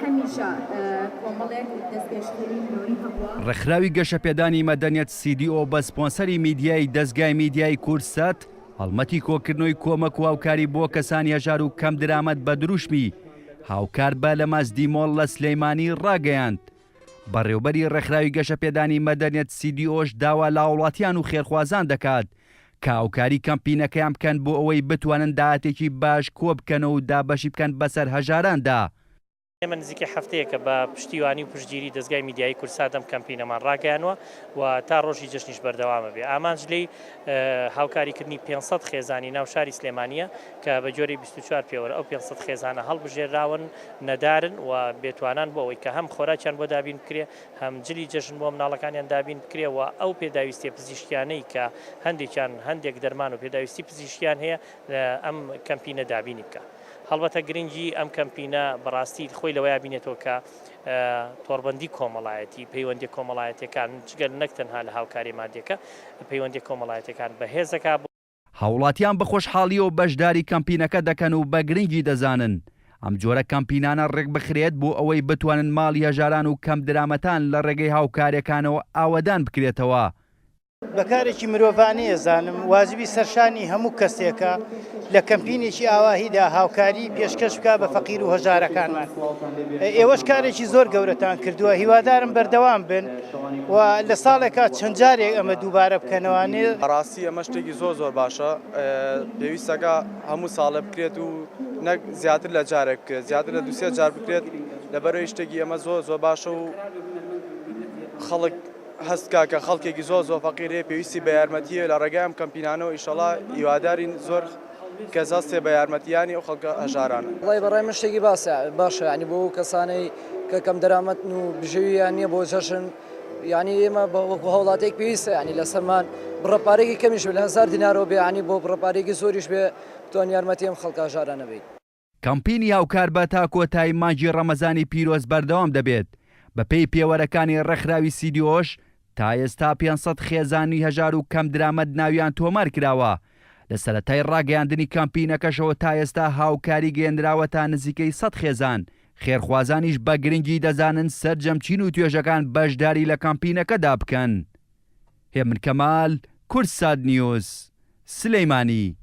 هەمیشە کۆمەڵێک دەستپێشکردنی گەوری هەبووە. ڕێکخراوی گەشەپێدانی مەدەنیەت CDO بە سپۆنسەری میدیای دەستگای میدیای کورسات هەڵمەتی کۆکردنەوەی کۆمەک و هاوکاری بۆ کەسانی هەژار و کەم درامەت بە دروشمی هاوکار بە لە مەزدیمۆڵ لە سلەیمانی ڕاگەیاند. بەڕێوەبەری ڕێکخراوی گەشەپێدانی مەدەنیەت CDOش داوا لە هاوڵاتیان و خێرخوازان دەکات کە هاوکاری کەمپینەکەیان بکەن بۆ ئەوەی بتوانن داهاتێکی باش کۆ بکەنەوە و دابەشی بکەن بەسەر هەژاراندا. ئێمە نزیکە هەفتەیەکە بە پشتیوانی و پشتگیری دەستگای میدیای کورسات ئەم کەمپینەمان ڕاگەیانوە و تا ڕۆژی جەژنیش بەردەوامە بێ. ئامانج لێی هاوکاریکردنی 500 خێزانی ناو شاری سلێمانیە کە بە جۆرەی 24 پێوەرە ئەو 500 خێزانە هەڵبژێراون نەدارن و بێتوانان بۆ ئەوەی کە هەم خۆراکیان بۆ دابین بکرێ هەم جلی جەژن بۆ مناڵەکانیان دابین بکرێ و ئەو پێداویستی پزیشکیانەی کە هەندێکیان هەندێک دەرمان و پێداویستی پزیشکیان هەیە ئەم کەمپینە دابینی بکە. هەڵبەتە گرنگی ئەم کەمپینە بەڕاستی خۆی لەوەیە بینێتەوە کە تۆڕبەندی کۆمەڵایەتی پەیوەندی کۆمەڵایەتەکان جگەل نەک تەنها لە هاوکاری مادیەکە پەیوەندی کۆمەڵایەتەکان بەهێزەکە. هاوڵاتیان بە خۆشحاڵیەوە بەشداری کەمپینەکە دەکەن و بە گرنگی دەزانن ئەم جۆرە کەمپینانە ڕێک بخرێت بۆ ئەوەی بتوانن ماڵی هەژاران و کەم درامەتان لە ڕێگەی هاوکاریەکانەوە ئاوەدان بکرێتەوە. بەکارێکی مرۆڤانەیە زانم واجبی سەرشانی هەموو کەسێکە لە کەمپینێکی ئاواهیدا هاوکاری پێشکەش بکە بە فەقیر و هەژارەکانمان. ئێوەش کارێکی زۆر گەورەتان کردووە هیوادارم بەردەوام بن و لە ساڵێکە چەند جارێک ئەمە دووبارە بکەنەوەنێ. ڕاستی ئەمە شتێکی زۆر باشە پێویستەکە هەموو ساڵە بکرێت و نەک زیاتر لە جارێک زیاتر لە دوسێ جار بکرێت لەبەرەوەی شتێکی ئەمە زۆر باشە و خەڵک هەستکا کە خەڵکێکی زۆر فەقیرێ پێویستی بە یارمەتیە لە ڕێگایم کەمپینانەوە ئیشەڵا هیوادارین زۆر کەس هەستێ بە یارمەتیانی ئەو خەڵکە هەژارانە. وڵای بەڕای من شتێکی باشە ینی بۆ کەسانەی کە کەم دەرامەتن و بژێویان نییە بۆ جەژن ینی ئێمە وەکو هەوڵاتێک پێویستە ینی لەسەرمان بڕەپارێکی کەمیش بێ لە 1000 دینارەوە بێ ینی بۆ بڕەپارێکی زۆریش بێ بتوان یارمەتی ئەم خەڵکە هەژارانە بێت. کەمپینی هاوکار بە تا کۆتایی مانگی ڕەمەزانی پیرۆز بەردەوام دەبێت. بە پێی پێوەرەکانی ڕێکخراوی CDOش تا ئێستا 500 خێزانی هەژار و کەم درامەت ناویان تۆمار کراوە. لە سەرەتای ڕاگەیاندنی کەمپینەکەشەوە تا ئێستا هاوکاری گەێنراوە تا نزیکەی 100 خێزان. خێرخوازانیش بە گرنگی دەزانن سەرجەمچین و توێژەکان بەشداری لە کەمپینەکەدا بکەن. هێمن کەمال، کورسات نیوز، سلەیمانی.